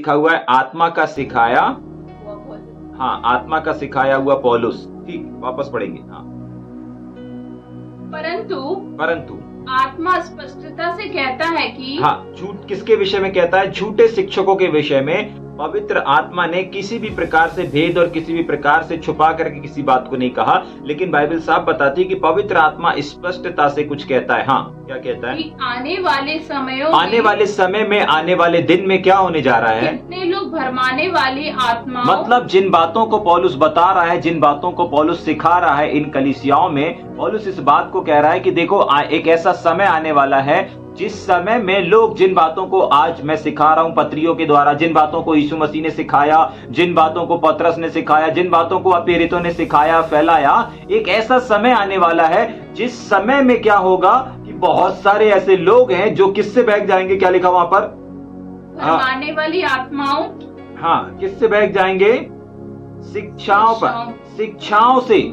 लिखा हुआ है आत्मा का सिखाया, हुआ पौलुस। हाँ आत्मा का सिखाया हुआ पौलुस। ठीक, वापस पढ़ेंगे। हाँ, परंतु आत्मा स्पष्टता से कहता है कि हाँ, झूठ किसके विषय में कहता है? झूठे शिक्षकों के विषय में पवित्र आत्मा ने किसी भी प्रकार से भेद और किसी भी प्रकार से छुपा करके किसी बात को नहीं कहा, लेकिन बाइबल साफ बताती है कि पवित्र आत्मा स्पष्टता से कुछ कहता है। हाँ, क्या कहता है? कि आने वाले समय में आने वाले दिन में क्या होने जा रहा है? कितने लोग भरमाने वाली आत्माओं, मतलब जिन बातों को पौलुस बता रहा है, जिन बातों को पौलुस सिखा रहा है इन कलीसियाओं में, पौलुस इस बात को कह रहा है कि देखो एक ऐसा समय आने वाला है जिस समय में लोग जिन बातों को आज मैं सिखा रहा हूं पत्रियों के द्वारा, जिन बातों को यीशु मसीह ने सिखाया, जिन बातों को पतरस ने सिखाया, जिन बातों को प्रेरितों ने सिखाया, फैलाया, एक ऐसा समय आने वाला है जिस समय में क्या होगा कि बहुत सारे ऐसे लोग हैं जो किससे बहक जाएंगे। क्या लिखा वहां पर? भरमाने वाली आत्माओं, हाँ, किससे बहक जाएंगे? शिक्षाओं पर, शिक्षाओं से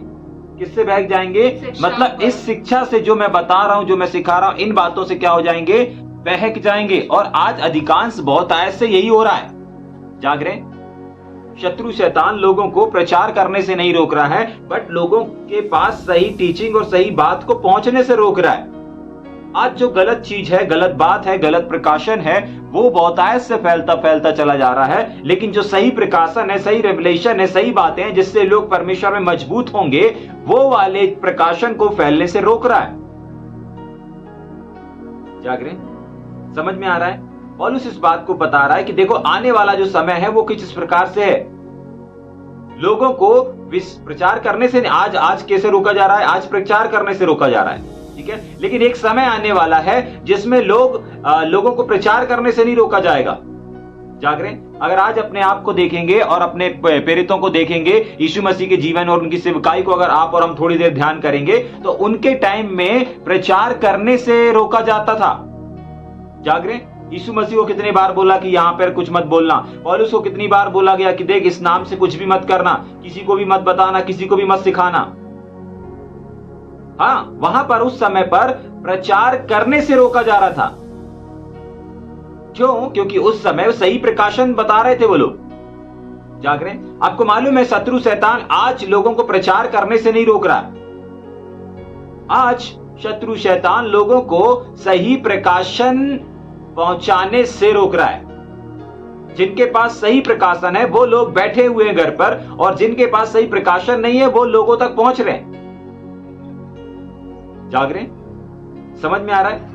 किससे बहक जाएंगे? मतलब इस शिक्षा से जो मैं बता रहा हूं, जो मैं सिखा रहा हूं, इन बातों से क्या हो जाएंगे? बहक जाएंगे। और आज अधिकांश बहुत ऐसे यही हो रहा है। जाग रहे? शत्रु शैतान लोगों को प्रचार करने से नहीं रोक रहा है, बट लोगों के पास सही टीचिंग और सही बात को पहुंचने से रोक रहा है। आज जो गलत चीज है, गलत बात है, गलत प्रकाशन है, वो बहुतायत से फैलता फैलता चला जा रहा है। लेकिन जो सही प्रकाशन है, सही रेवलेशन है, सही बातें हैं जिससे लोग परमेश्वर में मजबूत होंगे, वो वाले प्रकाशन को फैलने से रोक रहा है। जाग रहे? समझ में आ रहा है? पौलुस इस बात को बता रहा है कि देखो आने वाला जो समय है वो कुछ इस प्रकार से है। लोगों को प्रचार करने से आज कैसे रोका जा रहा है? आज प्रचार करने से रोका जा रहा है, ठीक है। लेकिन एक समय आने वाला है जिसमें लोगों को प्रचार करने से नहीं रोका जाएगा। जाग रहे? अगर आज अपने आप को देखेंगे और अपने प्रेरितों को देखेंगे, यीशु मसीह के जीवन और उनकी सेवकाई को अगर आप और हम थोड़ी देर ध्यान करेंगे, तो उनके टाइम में प्रचार करने से रोका जाता था। जाग रहे? यीशु मसीह को कितनी बार बोला कि यहां पर कुछ मत बोलना। पौलुस को कितनी बार बोला गया कि देख इस नाम से कुछ भी मत करना, किसी को भी मत बताना, किसी को भी मत सिखाना। हाँ, वहां पर उस समय पर प्रचार करने से रोका जा रहा था। क्यों? क्योंकि उस समय सही प्रकाशन बता रहे थे वो लोग। जाग रहे? आपको मालूम है शत्रु शैतान आज लोगों को प्रचार करने से नहीं रोक रहा। आज शत्रु शैतान लोगों को सही प्रकाशन पहुंचाने से रोक रहा है। जिनके पास सही प्रकाशन है वो लोग बैठे हुए हैं घर पर, और जिनके पास सही प्रकाशन नहीं है वो लोगों तक पहुंच रहे हैं। जाग रहे? समझ में आ रहा है?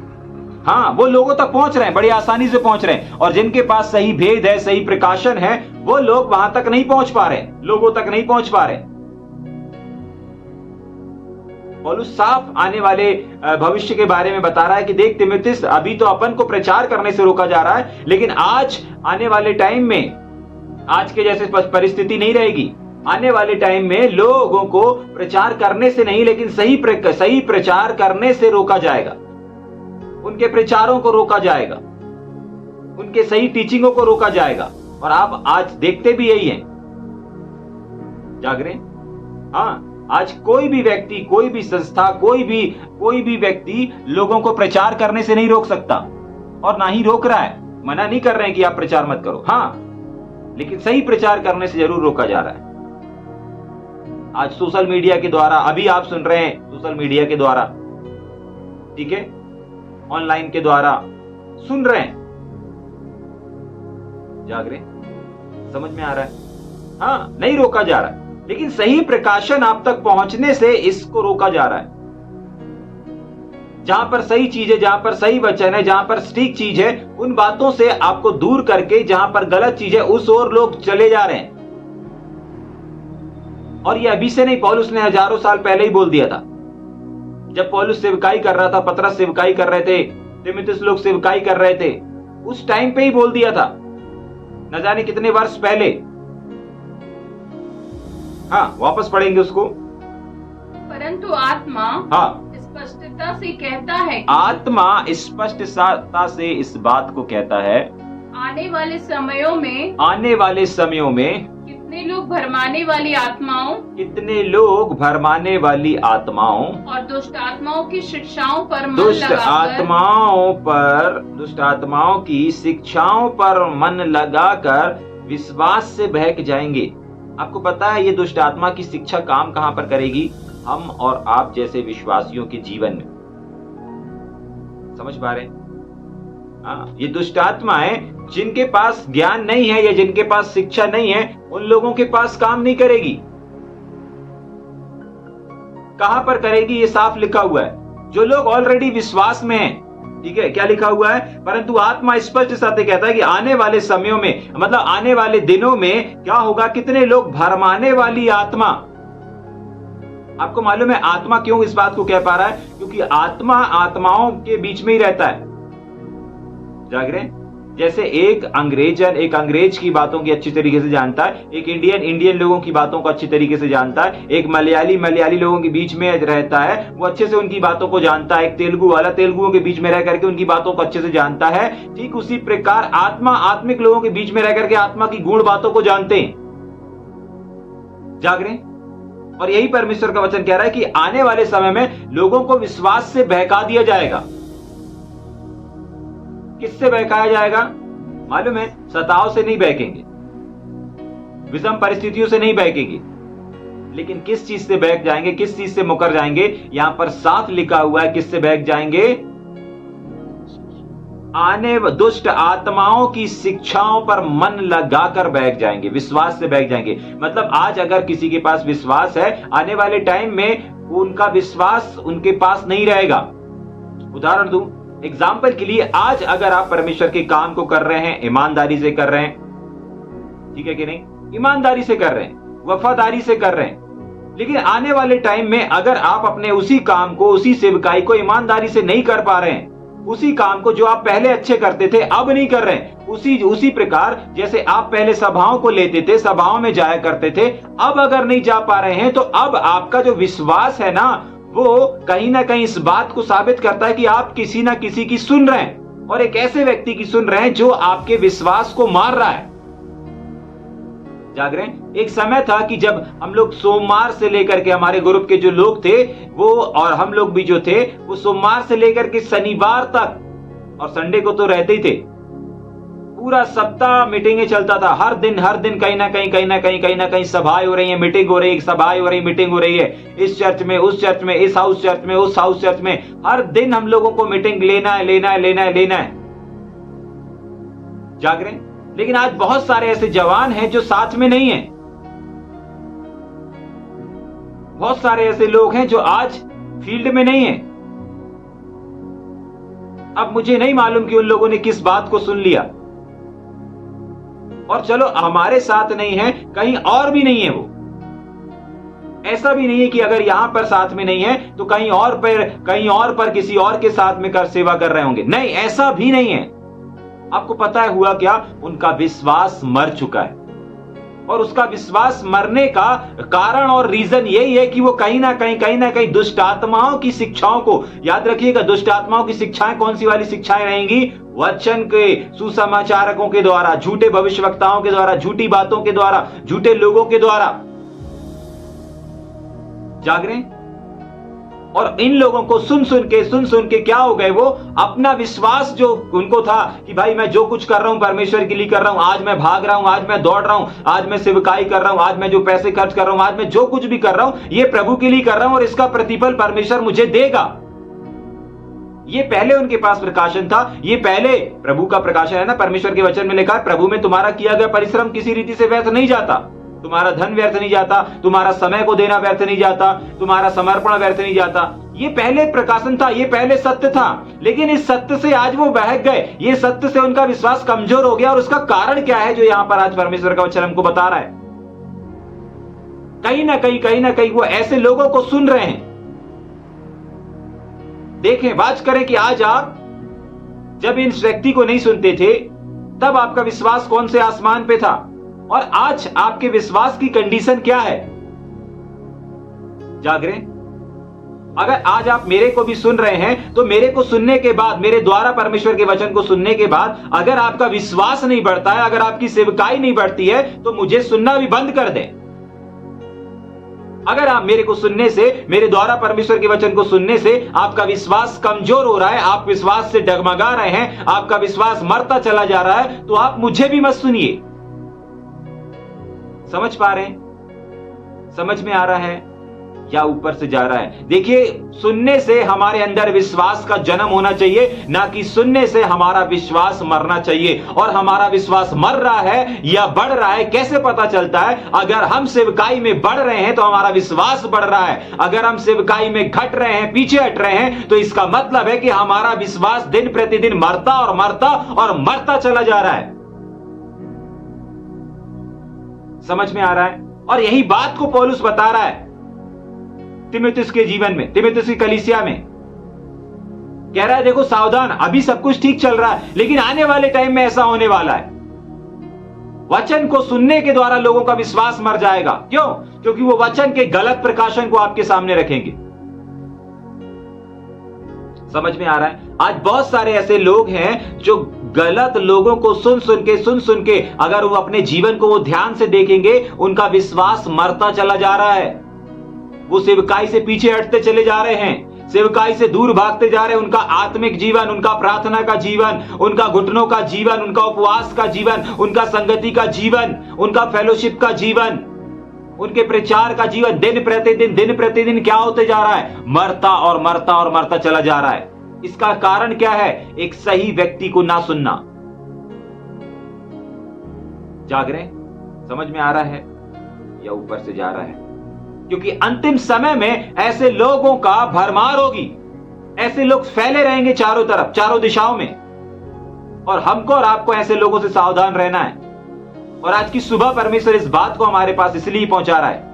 हाँ, वो लोगों तक पहुंच रहे हैं, बड़ी आसानी से पहुंच रहे हैं। और जिनके पास सही भेद है, सही प्रकाशन है, वो लोग वहां तक नहीं पहुंच पा रहे, लोगों तक नहीं पहुंच पा रहे। पौलुस साफ आने वाले भविष्य के बारे में बता रहा है कि देख तीमुथियुस, अभी तो अपन को प्रचार करने से रोका जा रहा है, लेकिन आज आने वाले टाइम में आज के जैसे परिस्थिति नहीं रहेगी। आने वाले टाइम में लोगों को प्रचार करने से नहीं, लेकिन सही प्रचार करने से रोका जाएगा। उनके प्रचारों को रोका जाएगा, उनके सही टीचिंगों को रोका जाएगा। और आप आज देखते भी यही हैं। जाग रहे? हाँ, आज कोई भी व्यक्ति, कोई भी संस्था, कोई भी व्यक्ति लोगों को प्रचार करने से नहीं रोक सकता, और ना ही रोक रहा है। मना नहीं कर रहे हैं कि आप प्रचार मत करो, हाँ, लेकिन सही प्रचार करने से जरूर रोका जा रहा है। आज सोशल मीडिया के द्वारा, अभी आप सुन रहे हैं सोशल मीडिया के द्वारा, ठीक है, ऑनलाइन के द्वारा सुन रहे हैं। जाग रहे? समझ में आ रहा है? हाँ, नहीं रोका जा रहा है, लेकिन सही प्रकाशन आप तक पहुंचने से इसको रोका जा रहा है। जहां पर सही चीज है, जहां पर सही वचन है, जहां पर ठीक चीज है, उन बातों से आपको दूर करके जहां पर गलत चीज है उस ओर लोग चले जा रहे हैं। और ये अभी से नहीं, पौलुस ने हजारों साल पहले ही बोल दिया था। जब पौलुस सेवकाई कर रहा था, पतरस सेवकाई कर रहे थे, तीमुथियुस लोग सेवकाई कर रहे थे, उस टाइम पे ही बोल दिया था, न जाने कितने वर्ष पहले। हाँ, वापस पढ़ेंगे उसको। परंतु आत्मा, हाँ, स्पष्टता से कहता है, आत्मा स्पष्टता से इस बात को कहता है, आने वाले समयों में कितने लोग भरमाने वाली आत्माओं कितने लोग भरमाने वाली आत्माओं और दुष्ट आत्माओं की शिक्षाओं पर मन दुष्ट लगाकर दुष्ट आत्माओं की शिक्षाओं पर मन लगाकर विश्वास से बहक जाएंगे। आपको पता है ये दुष्ट आत्मा की शिक्षा काम कहां पर करेगी? हम और आप जैसे विश्वासियों के जीवन में। समझ पा रहे हैं? ये दुष्ट आत्माएं जिनके पास ज्ञान नहीं है या जिनके पास शिक्षा नहीं है, उन लोगों के पास काम नहीं करेगी। कहां पर करेगी? ये साफ लिखा हुआ है, जो लोग ऑलरेडी विश्वास में हैं। ठीक है, क्या लिखा हुआ है? परंतु आत्मा स्पष्ट साथ कहता है कि आने वाले समयों में, मतलब आने वाले दिनों में क्या होगा? कितने लोग भरमाने वाली आत्मा। आपको मालूम है आत्मा क्यों इस बात को कह पा रहा है? क्योंकि आत्मा आत्माओं के बीच में ही रहता है। जाग रहे हैं? जैसे एक अंग्रेज की बातों की अच्छी तरीके से जानता है, एक इंडियन लोगों की बातों को अच्छी तरीके से जानता है, एक मलयाली लोगों के बीच में रहता है, वो अच्छे से उनकी बातों को जानता है, एक तेलुगु वाला तेलुगुओं के बीच में रह करके उनकी बातों को अच्छे से जानता है। ठीक उसी प्रकार आत्मा आत्मिक लोगों के बीच में रह करके आत्मा की गूढ़ बातों को जानते हैं। जाग रहे हैं? और यही परमेश्वर का वचन कह रहा है कि आने वाले समय में लोगों को विश्वास से बहका दिया जाएगा। किससे बहकाया जाएगा? मालूम है? सताव से नहीं बहकेंगे, विषम परिस्थितियों से नहीं बहकेंगे, लेकिन किस चीज से बहक जाएंगे? किस चीज से मुकर जाएंगे? यहां पर साफ लिखा हुआ है किससे बहक जाएंगे? दुष्ट आत्माओं की शिक्षाओं पर मन लगाकर बहक जाएंगे, विश्वास से बहक जाएंगे। मतलब आज अगर किसी के पास विश्वास है, आने वाले टाइम में उनका विश्वास उनके पास नहीं रहेगा। उदाहरण दूं, एग्जाम्पल के लिए, आज अगर आप परमेश्वर के काम को कर रहे हैं, ईमानदारी से कर रहे हैं, ठीक है कि नहीं? ईमानदारी से कर रहे हैं, वफादारी से कर रहे हैं, लेकिन आने वाले टाइम में अगर आप अपने उसी काम को, उसी सेवकाई को ईमानदारी से नहीं कर पा रहे हैं, उसी काम को जो आप पहले अच्छे करते थे अब नहीं कर रहे हैं, उसी प्रकार जैसे आप पहले सभाओं को लेते थे, सभाओं में जाया करते थे, अब अगर नहीं जा पा रहे हैं, तो अब आपका जो विश्वास है ना, वो कहीं ना कहीं इस बात को साबित करता है कि आप किसी ना किसी की सुन रहे हैं, और एक ऐसे व्यक्ति की सुन रहे हैं जो आपके विश्वास को मार रहा है। जाग रहे हैं? एक समय था कि जब हम लोग सोमवार से लेकर के, हमारे ग्रुप के जो लोग थे वो और हम लोग भी जो थे, वो सोमवार से लेकर के शनिवार तक, और संडे को तो रहते ही थे, पूरा सप्ताह मीटिंगें चलता था। हर दिन कहीं ना कहीं सभाएं हो रही है, मीटिंग हो रही है, सभाएं हो रही, मीटिंग हो रही है, इस चर्च में, उस चर्च में, इस हाउस चर्च में, उस हाउस चर्च में। हर दिन हम लोगों को मीटिंग लेना है। जाग रहे हैं? लेकिन आज बहुत सारे ऐसे जवान हैं जो साथ में नहीं हैं। बहुत सारे ऐसे लोग हैं जो आज फील्ड में नहीं हैं। अब मुझे नहीं मालूम कि उन लोगों ने किस बात को सुन लिया, और चलो हमारे साथ नहीं है, कहीं और भी नहीं है। वो ऐसा भी नहीं है कि अगर यहां पर साथ में नहीं है तो कहीं और पर किसी और के साथ में कर सेवा कर रहे होंगे। नहीं, ऐसा भी नहीं है। आपको पता है हुआ क्या? उनका विश्वास मर चुका है, और उसका विश्वास मरने का कारण और रीजन यही है कि वो कहीं ना कहीं दुष्ट आत्माओं की शिक्षाओं को, याद रखिएगा, दुष्ट आत्माओं की शिक्षाएं कौन सी वाली शिक्षाएं रहेंगी? वचन के सुसमाचारकों के द्वारा, झूठे भविष्यवक्ताओं के द्वारा, झूठी बातों के द्वारा, झूठे लोगों के द्वारा। जाग रहे हैं? और इन लोगों को सुन सुन के क्या हो गए? वो अपना विश्वास जो उनको था कि भाई मैं जो कुछ कर रहा हूं परमेश्वर के लिए कर रहा हूं, आज मैं भाग रहा हूं, आज मैं दौड़ रहा हूं, आज मैं सेवकाई कर रहा हूं, आज मैं जो पैसे खर्च कर रहा हूं, आज मैं जो कुछ भी कर रहा हूं, ये प्रभु के लिए कर रहा हूं और इसका प्रतिफल परमेश्वर मुझे देगा। ये पहले उनके पास प्रकाशन था, ये पहले प्रभु का प्रकाशन है ना। परमेश्वर के वचन में लिखा है, प्रभु में तुम्हारा किया गया परिश्रम किसी रीति से व्यर्थ नहीं जाता, तुम्हारा धन व्यर्थ नहीं जाता, तुम्हारा समय को देना व्यर्थ नहीं जाता, तुम्हारा समर्पण व्यर्थ नहीं जाता। ये पहले प्रकाशन था, ये पहले सत्य था। लेकिन इस सत्य से आज वो बहक गए, ये सत्य से उनका विश्वास कमजोर हो गया। और उसका कारण क्या है जो यहां पर आज परमेश्वर का वचन हमको बता रहा है? कहीं ना कहीं वो ऐसे लोगों को सुन रहे हैं। देखें, बात करें कि आज आप जब इन व्यक्ति को नहीं सुनते थे तब आपका विश्वास कौन से आसमान पे था, और आज आपके विश्वास की कंडीशन क्या है? जाग रहे? अगर आज आप मेरे को भी सुन रहे हैं तो मेरे को सुनने के बाद, मेरे द्वारा परमेश्वर के वचन को सुनने के बाद अगर आपका विश्वास नहीं बढ़ता है, अगर आपकी सेवकाई नहीं बढ़ती है, तो मुझे सुनना भी बंद कर दें। अगर आप मेरे को सुनने से, मेरे द्वारा परमेश्वर के वचन को सुनने से आपका विश्वास कमजोर हो रहा है, आप विश्वास से डगमगा रहे हैं, आपका विश्वास मरता चला जा रहा है, तो आप मुझे भी मत सुनिए। समझ पा रहे हैं? समझ में आ रहा है या ऊपर से जा रहा है? देखिए, सुनने से हमारे अंदर विश्वास का जन्म होना चाहिए, ना कि सुनने से हमारा विश्वास मरना चाहिए। और हमारा विश्वास मर रहा है या बढ़ रहा है कैसे पता चलता है? अगर हम सेवकाई में बढ़ रहे हैं तो हमारा विश्वास बढ़ रहा है, अगर हम सेवकाई में घट रहे हैं, पीछे हट रहे हैं, तो इसका मतलब है कि हमारा विश्वास दिन प्रतिदिन मरता और मरता और मरता चला जा रहा है। समझ में आ रहा है? और यही बात को पौलुस बता रहा है तीमुथियुस के जीवन में, तीमुथियुस की कलीसिया में। कह रहा है देखो सावधान, अभी सब कुछ ठीक चल रहा है, लेकिन आने वाले टाइम में ऐसा होने वाला है, वचन को सुनने के द्वारा लोगों का विश्वास मर जाएगा। क्यों? क्योंकि वो वचन के गलत प्रकाशन को आपके सामने रखेंगे। समझ में आ रहा है? आज बहुत सारे ऐसे लोग हैं जो गलत लोगों को सुन सुन के अगर वो अपने जीवन को वो ध्यान से देखेंगे, उनका विश्वास मरता चला जा रहा है। वो सेवकाई से पीछे हटते चले जा रहे हैं, सेवकाई से दूर भागते जा रहे हैं। उनका आत्मिक जीवन, उनका प्रार्थना का जीवन, उनका घुटनों का जीवन, उनका उपवास का जीवन, उनका संगति का जीवन, उनका फेलोशिप का जीवन, उनके प्रचार का जीवन दिन प्रतिदिन क्या होते जा रहा है? मरता और मरता और मरता चला जा रहा है। इसका कारण क्या है? एक सही व्यक्ति को ना सुनना। जाग रहे? समझ में आ रहा है या ऊपर से जा रहा है? क्योंकि अंतिम समय में ऐसे लोगों का भरमार होगी, ऐसे लोग फैले रहेंगे चारों तरफ, चारों दिशाओं में, और हमको और आपको ऐसे लोगों से सावधान रहना है। और आज की सुबह परमेश्वर इस बात को हमारे पास इसलिए पहुंचा रहा है।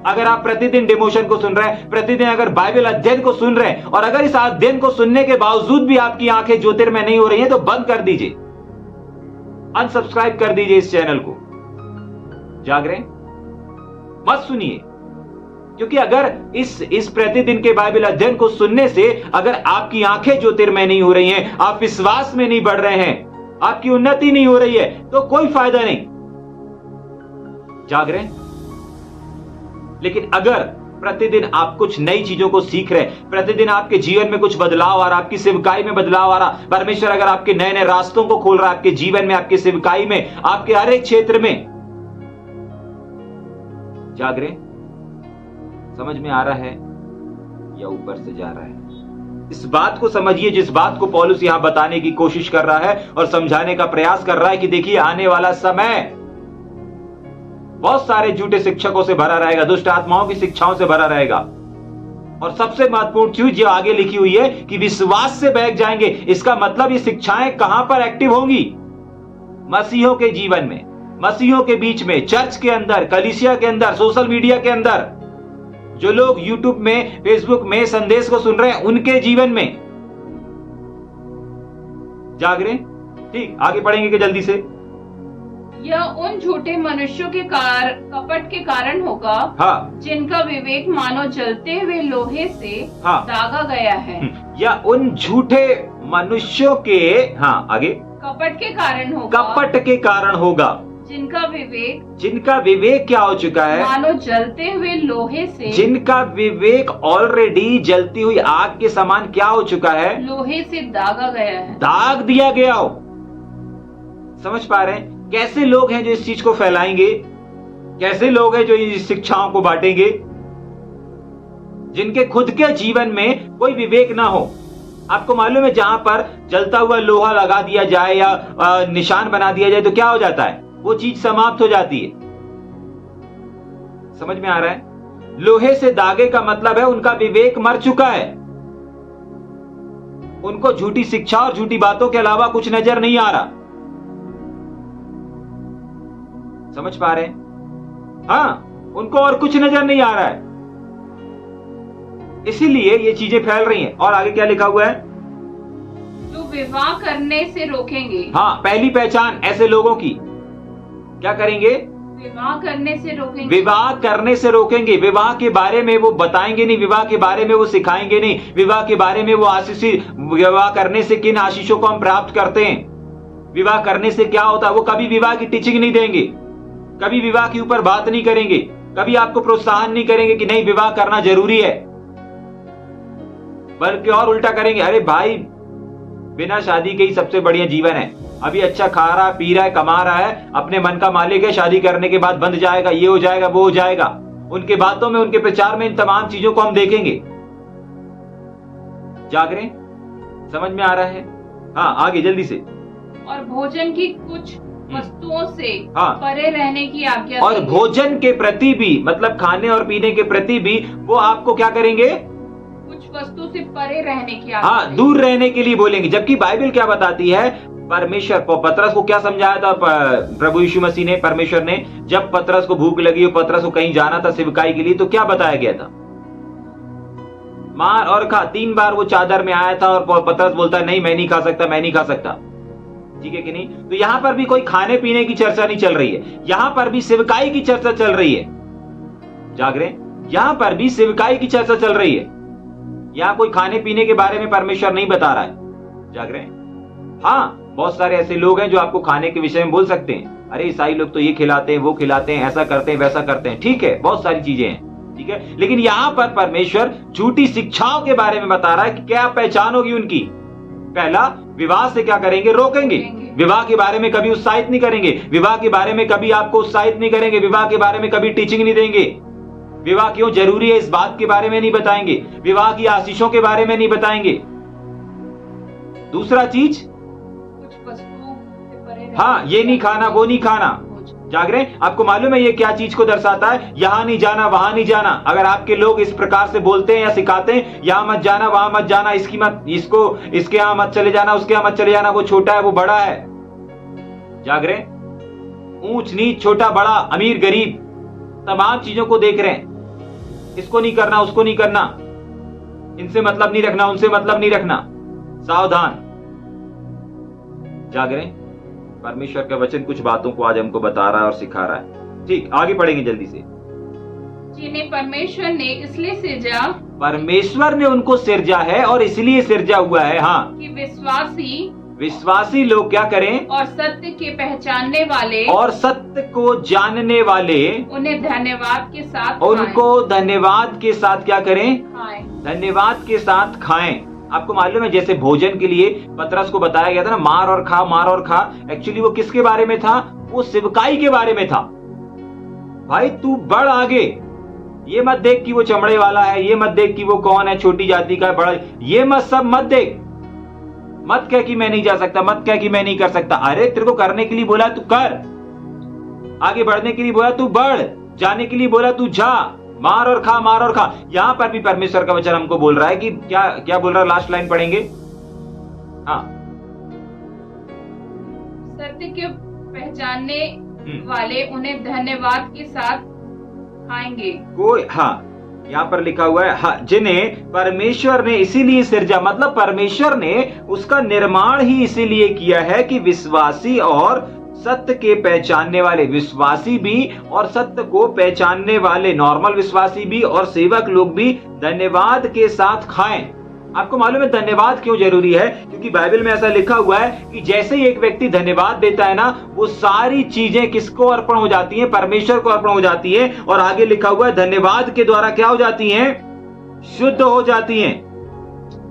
अगर आप प्रतिदिन डिमोशन को सुन रहे हैं, प्रतिदिन अगर बाइबल अध्ययन को सुन रहे हैं, और अगर इस अध्ययन को सुनने के बावजूद भी आपकी आंखें ज्योतिर्मय नहीं हो रही हैं, तो बंद कर दीजिए, अनसब्सक्राइब कर दीजिए इस चैनल को। जाग रहे? मत सुनिए, क्योंकि अगर इस प्रतिदिन के बाइबल अध्ययन को सुनने से अगर आपकी आंखें ज्योतिर्मय नहीं हो रही हैं, आप विश्वास में नहीं बढ़ रहे हैं, आपकी उन्नति नहीं हो रही है, तो कोई फायदा नहीं। जाग रहे? लेकिन अगर प्रतिदिन आप कुछ नई चीजों को सीख रहे हैं, प्रतिदिन आपके जीवन में कुछ बदलाव आ रहा, आपकी सेवकाई में बदलाव आ रहा, परमेश्वर अगर आपके नए नए रास्तों को खोल रहा है, आपके जीवन में, आपकी सेवकाई में, आपके हर एक क्षेत्र में। जाग रहे? समझ में आ रहा है या ऊपर से जा रहा है? इस बात को समझिए, जिस बात को पौलुस यहां बताने की कोशिश कर रहा है और समझाने का प्रयास कर रहा है कि देखिए आने वाला समय बहुत सारे झूठे शिक्षकों से भरा रहेगा, दुष्ट आत्माओं की शिक्षाओं से भरा रहेगा। और सबसे महत्वपूर्ण चीज जो आगे लिखी हुई है कि विश्वास से बहक जाएंगे। इसका मतलब ये शिक्षाएं कहां पर एक्टिव होंगी? मसीहों के जीवन में, मसीहों के बीच में, चर्च के अंदर, कलीसिया के अंदर, सोशल मीडिया के अंदर। जो लोग यूट्यूब में, फेसबुक में संदेश को सुन रहे हैं, उनके जीवन में। जाग रहे? ठीक, आगे पढ़ेंगे कि जल्दी से? यह उन झूठे मनुष्यों के कपट के कारण होगा, हाँ, जिनका विवेक मानो जलते हुए लोहे से हाँ, दागा गया है। या उन झूठे मनुष्यों के, हाँ आगे, कपट के कारण होगा, कपट के कारण होगा, जिनका विवेक क्या हो चुका है? मानो जलते हुए लोहे से, जिनका विवेक ऑलरेडी जलती हुई आग के समान क्या हो चुका है? लोहे से दागा गया है, दाग दिया गया हो। समझ पा रहे हैं? कैसे लोग हैं जो इस चीज को फैलाएंगे? कैसे लोग हैं जो इस शिक्षाओं को बांटेंगे? जिनके खुद के जीवन में कोई विवेक ना हो। आपको मालूम है, जहां पर जलता हुआ लोहा लगा दिया जाए या निशान बना दिया जाए तो क्या हो जाता है? वो चीज समाप्त हो जाती है। समझ में आ रहा है? लोहे से दागे का मतलब है उनका विवेक मर चुका है, उनको झूठी शिक्षा और झूठी बातों के अलावा कुछ नजर नहीं आ रहा। समझ पा रहे हैं? हाँ, उनको और कुछ नजर नहीं आ रहा है, इसीलिए ये चीजें फैल रही हैं। और आगे क्या लिखा हुआ है? जो विवाह करने से रोकेंगे। हाँ, पहली पहचान ऐसे लोगों की क्या करेंगे? विवाह करने से रोकेंगे। विवाह करने से रोकेंगे, विवाह के बारे में वो बताएंगे नहीं, विवाह के बारे में वो सिखाएंगे नहीं, विवाह के बारे में वो आशीष, विवाह करने से किन आशीषों को हम प्राप्त करते हैं, विवाह करने से क्या होता है, वो कभी विवाह की टीचिंग नहीं देंगे, कभी विवाह के ऊपर बात नहीं करेंगे, कभी आपको प्रोत्साहन नहीं करेंगे कि नहीं विवाह करना जरूरी है, बल्कि और उल्टा करेंगे, अरे भाई बिना शादी के ही सबसे बढ़िया जीवन है, अभी अच्छा खा रहा पी रहा है कमा रहा है, अपने मन का मालिक है, शादी करने के बाद बंध जाएगा, ये हो जाएगा वो हो जाएगा। उनके बातों में, उनके प्रचार में इन तमाम चीजों को हम देखेंगे। जाग रहे, समझ में आ रहा है? हाँ आगे जल्दी से। और भोजन की कुछ वस्तुओं से हाँ। परे रहने की आज्ञा और देंगे। भोजन के प्रति भी, मतलब खाने और पीने के प्रति भी वो आपको क्या करेंगे, कुछ वस्तु से परे रहने की आज्ञा हाँ देंगे। दूर रहने के लिए बोलेंगे। जबकि बाइबल क्या बताती है, परमेश्वर पतरस को क्या समझाया था प्रभु यीशु मसीह ने, परमेश्वर ने, जब पतरस को भूख लगी और पतरस को कहीं जाना था सेवकाई के लिए, तो क्या बताया गया था, मार और खा। 3 बार वो चादर में आया था और पतरस बोलता है नहीं मैं नहीं खा सकता, मैं नहीं खा सकता, ठीक है कि नहीं। तो यहां पर भी कोई खाने पीने की चर्चा नहीं चल रही है, यहां पर भी सेवकाई की चर्चा चल रही है। जाग रहे, यहां पर भी सेवकाई की चर्चा चल रही है, यहां कोई खाने पीने के बारे में परमेश्वर नहीं बता रहा है। जाग रहे, हाँ बहुत सारे ऐसे लोग हैं जो आपको खाने के विषय में बोल सकते हैं, अरे ईसाई लोग तो ये खिलाते हैं वो खिलाते हैं, ऐसा करते हैं वैसा करते हैं, ठीक है बहुत सारी चीजें हैं, ठीक है। लेकिन यहां पर परमेश्वर झूठी शिक्षाओं के बारे में बता रहा है कि क्या पहचान होगी उनकी। पहला, विवाह से क्या करेंगे, रोकेंगे, विवाह के बारे में कभी उत्साहित नहीं करेंगे, विवाह के बारे में कभी आपको उत्साहित नहीं करेंगे, विवाह के बारे में कभी टीचिंग नहीं देंगे, विवाह क्यों जरूरी है इस बात के बारे में नहीं बताएंगे, विवाह की आशीषों के बारे में नहीं बताएंगे। दूसरा चीज, कुछ वस्तुओं से परे रहने हाँ ये नहीं खाना वो नहीं खाना। भोजन। जाग रहे, आपको मालूम है ये क्या चीज को दर्शाता है, यहां नहीं जाना वहां नहीं जाना। अगर आपके लोग इस प्रकार से बोलते हैं या सिखाते हैं, यहां मत जाना वहां मत जाना, इसकी मत, इसको इसके यहां मत चले जाना, उसके यहां मत चले जाना, वो छोटा है वो बड़ा है। जाग रहे, ऊंच नीच, छोटा बड़ा, अमीर गरीब, तमाम चीजों को देख रहे हैं, इसको नहीं करना उसको नहीं करना, इनसे मतलब नहीं रखना उनसे मतलब नहीं रखना, सावधान। जाग रहे, परमेश्वर का वचन कुछ बातों को आज हमको बता रहा है और सिखा रहा है। ठीक, आगे पढ़ेंगे जल्दी से। जिन्हें परमेश्वर ने इसलिए सिरजा, परमेश्वर ने उनको सिरजा है और इसलिए सिरजा हुआ है, हाँ, कि विश्वासी विश्वासी लोग क्या करें, और सत्य के पहचानने वाले, और सत्य को जानने वाले उन्हें धन्यवाद के साथ उनको धन्यवाद के साथ क्या करें, खाएं। धन्यवाद के साथ खाएं। आपको मालूम है जैसे भोजन के लिए पतरस को बताया गया था ना, मार और खा मार और खा, एक्चुअली वो किसके बारे में था, वो सेवकाई के बारे में था। भाई तू बढ़ आगे, ये मत देख कि वो चमड़े वाला है, ये मत देख कि वो कौन है, छोटी जाति का है बड़ा, ये मत सब मत देख, मत कह कि मैं नहीं जा सकता, मत कह कि मैं नहीं कर सकता। अरे तेरे को करने के लिए बोला तू कर, आगे बढ़ने के लिए बोला तू बढ़, जाने के लिए बोला तू जा, मार और खा मार और खा। यहां पर भी परमेश्वर का वचन हमको बोल रहा है कि क्या क्या बोल रहा है, लास्ट लाइन पढ़ेंगे। हाँ, सत्य के पहचानने वाले उन्हें धन्यवाद के साथ खाएंगे। कोई, हाँ यहाँ पर लिखा हुआ है, हाँ, जिन्हें परमेश्वर ने इसीलिए सिरजा, मतलब परमेश्वर ने उसका निर्माण ही इसीलिए किया है कि विश्वासी और सत्य के पहचानने वाले, विश्वासी भी और सत्य को पहचानने वाले, नॉर्मल विश्वासी भी और सेवक लोग भी धन्यवाद के साथ खाएं। आपको मालूम है धन्यवाद क्यों जरूरी है, क्योंकि बाइबल में ऐसा लिखा हुआ है कि जैसे ही एक व्यक्ति धन्यवाद देता है ना, वो सारी चीजें किसको अर्पण हो जाती हैं, परमेश्वर को अर्पण हो जाती है। और आगे लिखा हुआ है धन्यवाद के द्वारा क्या हो जाती हैं, शुद्ध हो जाती हैं।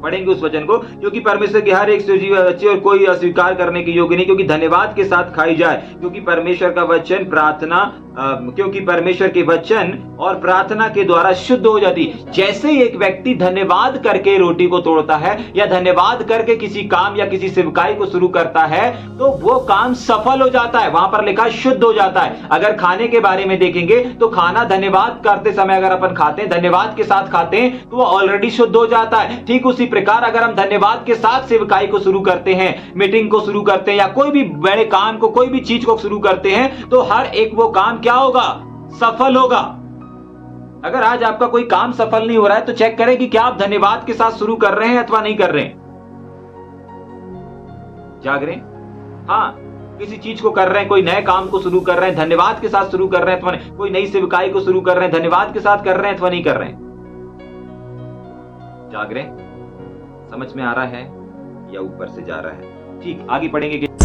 पढ़ेंगे उस वचन को, क्योंकि परमेश्वर की हर एक सजीव अच्छी और कोई अस्वीकार करने के योग्य नहीं, क्योंकि धन्यवाद के साथ खाई जाए, क्योंकि परमेश्वर का वचन प्रार्थना क्योंकि परमेश्वर के वचन और प्रार्थना के द्वारा शुद्ध हो जाती। जैसे ही एक व्यक्ति धन्यवाद करके रोटी को तोड़ता है या धन्यवाद करके किसी काम या किसी सेवकाई को शुरू करता है, तो वो काम सफल हो जाता है, वहां पर लिखा शुद्ध हो जाता है। अगर खाने के बारे में देखेंगे तो खाना धन्यवाद करते समय अगर अपन खाते हैं, धन्यवाद के साथ खाते हैं, तो वो ऑलरेडी शुद्ध हो जाता है। ठीक उसी प्रकार अगर हम धन्यवाद के साथ सेवकाई को शुरू करते हैं, मीटिंग को शुरू करते हैं, या कोई भी बड़े काम को, कोई भी चीज को शुरू करते हैं, तो हर एक वो काम क्या होगा, सफल होगा। अगर आज आपका कोई काम सफल नहीं हो रहा है तो चेक करें कि क्या आप धन्यवाद के साथ शुरू कर रहे हैं अथवा नहीं कर रहे हैं। जाग रहे हैं? हाँ, किसी चीज को कर रहे हैं, कोई नए काम को शुरू कर रहे हैं, धन्यवाद के साथ शुरू कर रहे हैं अथवा नहीं, कोई नई सेविकाई को शुरू कर रहे हैं, धन्यवाद के साथ कर रहे हैं अथवा नहीं कर रहे हैं? जाग रहे हैं? समझ में आ रहा है या ऊपर से जा रहा है? ठीक, आगे पढ़ेंगे कि